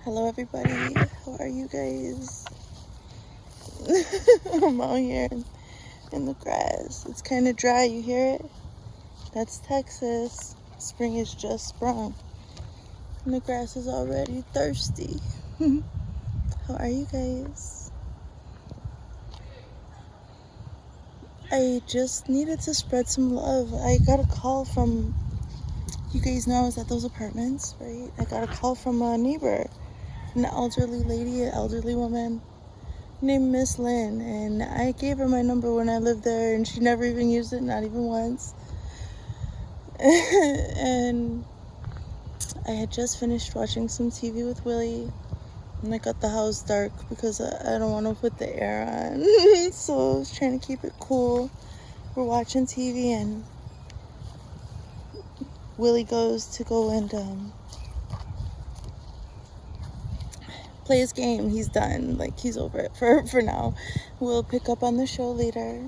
Hello everybody, how are you guys? I'm out here in the grass. It's kind of dry, you hear it? That's Texas. Spring is just sprung. And the grass is already thirsty. How are you guys? I just needed to spread some love. I got a call from, you guys know I was at those apartments, right? I got a call from a neighbor, an elderly lady, an elderly woman named Miss Lynn, and I gave her my number when I lived there, and she never even used it, not even once. And I had just finished watching some TV with Willie, and I got the house dark because I don't want to put the air on. So I was trying to keep it cool. We're watching TV, and Willie goes to go and play his game. He's done. Like, he's over it for now. We'll pick up on the show later.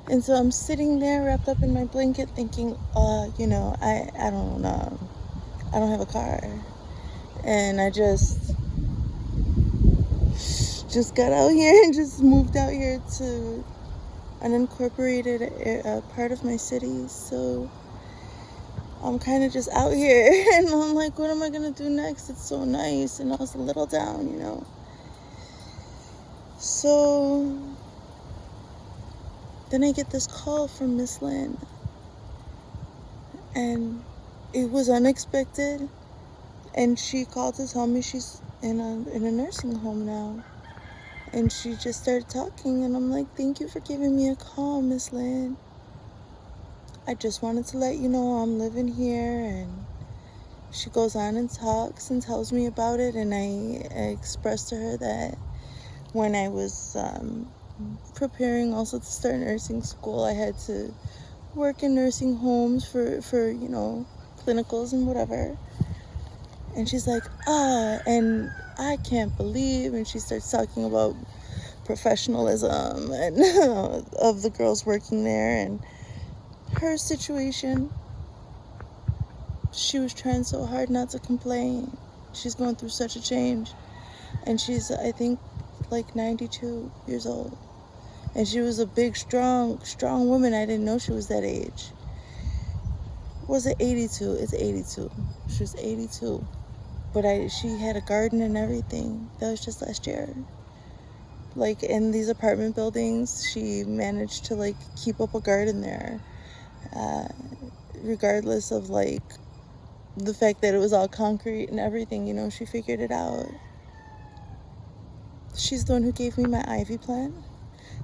And so I'm sitting there wrapped up in my blanket thinking, I don't know. I don't have a car. And I just got out here and just moved out here to an unincorporated part of my city. So I'm kind of just out here. And I'm like, what am I going to do next? It's so nice. And I was a little down, So then I get this call from Miss Lynn. And it was unexpected. And she called to tell me she's in a nursing home now. And she just started talking, and I'm like, thank you for giving me a call, Miss Lynn. I just wanted to let you know I'm living here. And she goes on and talks and tells me about it, and I expressed to her that when I was preparing also to start nursing school, I had to work in nursing homes for clinicals and whatever. And she's like, and I can't believe, and she starts talking about professionalism and of the girls working there and her situation. She was trying so hard not to complain. She's going through such a change. And she's, I think, like 92 years old. And she was a big, strong woman. I didn't know she was that age. Was it 82? It's 82. She was 82. But she had a garden and everything. That was just last year. Like, in these apartment buildings, she managed to, like, keep up a garden there. Regardless of, like, the fact that it was all concrete and everything, she figured it out. She's the one who gave me my ivy plant.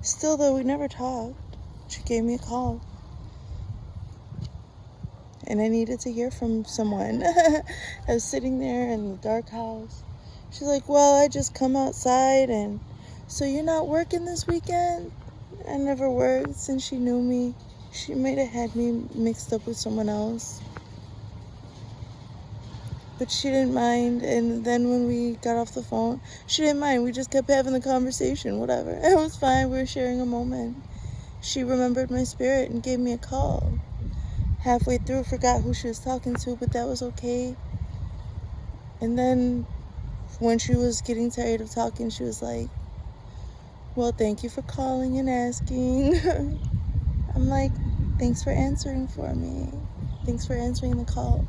Still, though, we never talked. She gave me a call. And I needed to hear from someone. I was sitting there in the dark house. She's like, well, I just come outside, and so you're not working this weekend? I never worked since she knew me. She might have had me mixed up with someone else. But she didn't mind, and then when we got off the phone, she didn't mind. We just kept having the conversation, whatever. It was fine. We were sharing a moment. She remembered my spirit and gave me a call. Halfway through, forgot who she was talking to, but that was okay. And then when she was getting tired of talking, she was like, well, thank you for calling and asking. I'm like, thanks for answering for me. Thanks for answering the call.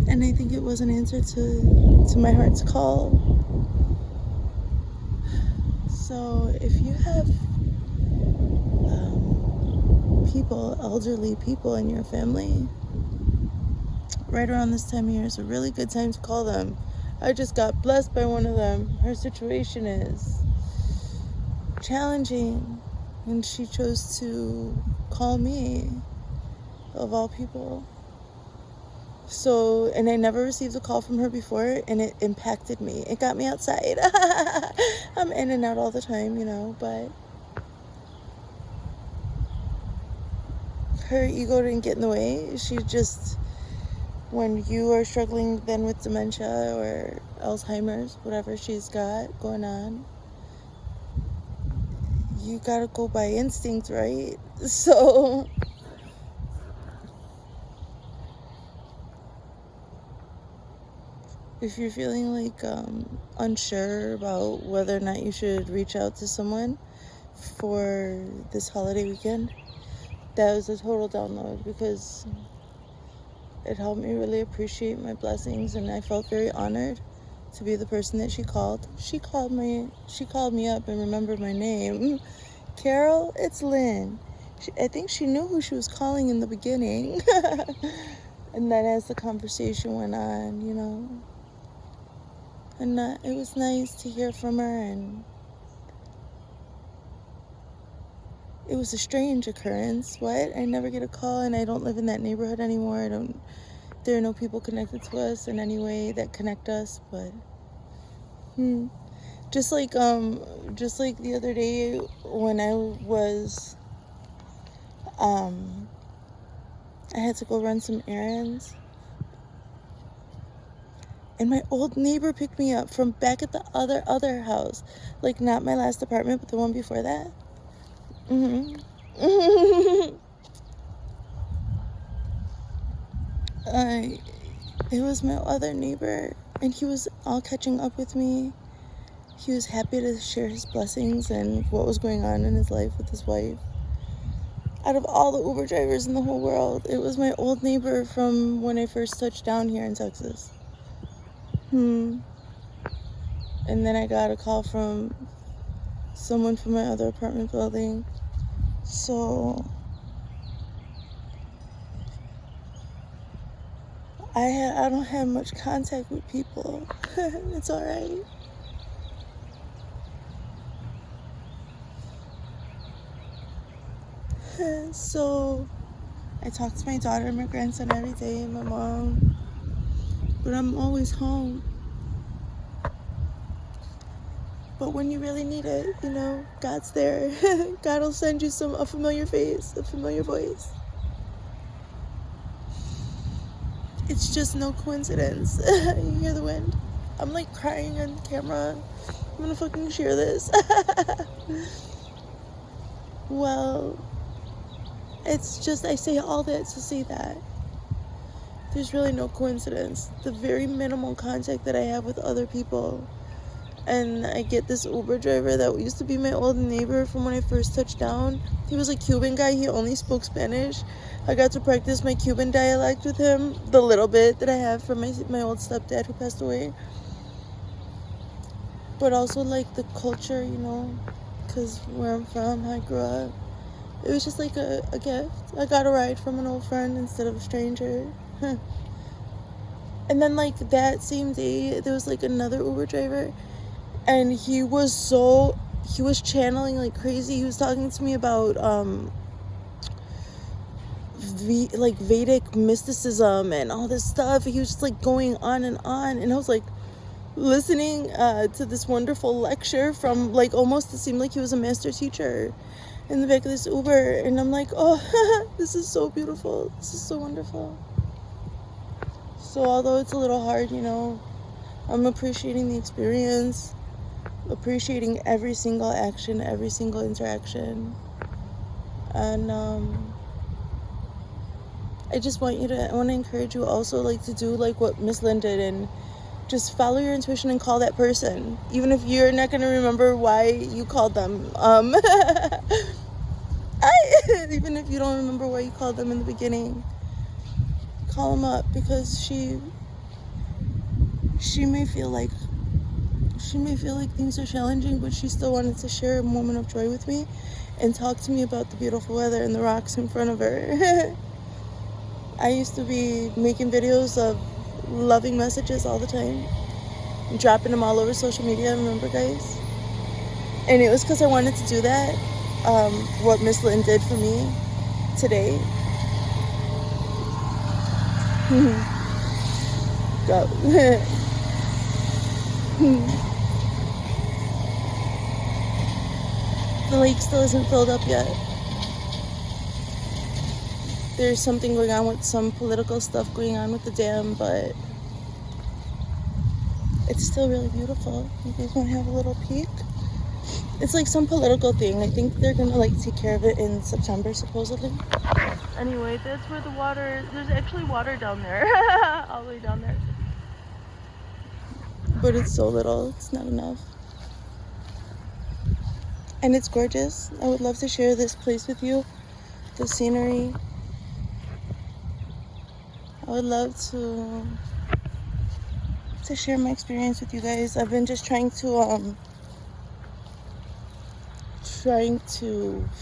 And I think it was an answer to my heart's call. So if you have elderly people in your family, right around this time of year is a really good time to call them. I just got blessed by one of them. Her situation is challenging, and she chose to call me, of all people. So, and I never received a call from her before, and it impacted me. It got me outside. I'm in and out all the time, but her ego didn't get in the way. She just, when you are struggling then with dementia or Alzheimer's, whatever she's got going on, you gotta go by instinct, right? So if you're feeling like unsure about whether or not you should reach out to someone for this holiday weekend, that was a total download, because it helped me really appreciate my blessings, and I felt very honored to be the person that she called. She called me up and remembered my name. Carol, it's Lynn. I think she knew who she was calling in the beginning. And then as the conversation went on, and it was nice to hear from her, and it was a strange occurrence. What? I never get a call, and I don't live in that neighborhood anymore. There are no people connected to us in any way that connect us, but just like the other day when I was I had to go run some errands, and my old neighbor picked me up from back at the other house, like not my last apartment, but the one before that. It was my other neighbor, and he was all catching up with me. He was happy to share his blessings and what was going on in his life with his wife. Out of all the Uber drivers in the whole world, it was my old neighbor from when I first touched down here in Texas. And then I got a call from someone from my other apartment building. So I don't have much contact with people. It's alright. So I talk to my daughter and my grandson every day, and my mom, but I'm always home. But when you really need it, God's there. God will send you a familiar face, a familiar voice. It's just no coincidence. You hear the wind? I'm like crying on camera. I'm gonna fucking share this. Well, it's just, I say all that to say that there's really no coincidence. The very minimal contact that I have with other people, and I get this Uber driver that used to be my old neighbor from when I first touched down. He was a Cuban guy. He only spoke Spanish. I got to practice my Cuban dialect with him, the little bit that I have from my old stepdad who passed away. But also like the culture, because where I'm from, how I grew up. It was just like a gift. I got a ride from an old friend instead of a stranger. And then like that same day, there was like another Uber driver, and he was channeling like crazy. He was talking to me about Vedic mysticism and all this stuff. He was just like going on, and I was like listening to this wonderful lecture from like, almost it seemed like he was a master teacher in the back of this Uber, and I'm like, oh, this is so beautiful. This is so wonderful. So although it's a little hard, I'm appreciating the experience, appreciating every single action, every single interaction. And I want to encourage you also, like, to do like what Miss Lynn did, and just follow your intuition and call that person, even if you're not going to remember why you called them. Even if you don't remember why you called them in the beginning, call them up, because she may feel like things are challenging, but she still wanted to share a moment of joy with me and talk to me about the beautiful weather and the rocks in front of her. I used to be making videos of loving messages all the time, dropping them all over social media, remember, guys? And it was because I wanted to do that, what Miss Lynn did for me today. Go. The lake still isn't filled up yet. There's something going on with some political stuff going on with the dam, but it's still really beautiful. You guys want to have a little peek? It's like some political thing. I think they're gonna like take care of it in September, supposedly. Anyway, that's where the water, there's actually water down there. All the way down there. but it's so little, it's not enough. And it's gorgeous. I would love to share this place with you, the scenery. I would love to share my experience with you guys. I've been just trying to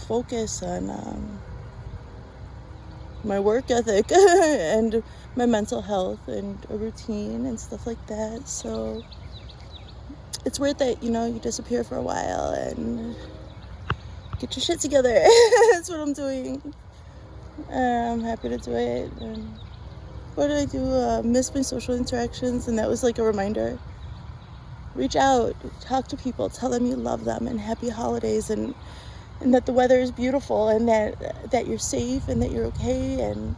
focus on my work ethic and my mental health and a routine and stuff like that. So it's worth it, you know, you disappear for a while and get your shit together. That's what I'm doing. I'm happy to do it. And what did I do? Miss my social interactions, and that was like a reminder. Reach out, talk to people, tell them you love them, and happy holidays, and that the weather is beautiful, and that you're safe, and that you're okay, and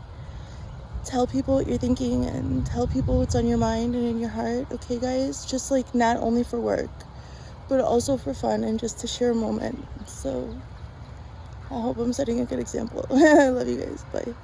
tell people what you're thinking, and tell people what's on your mind and in your heart. Okay, guys, just like not only for work, but also for fun and just to share a moment. So I hope I'm setting a good example. I love you guys. Bye.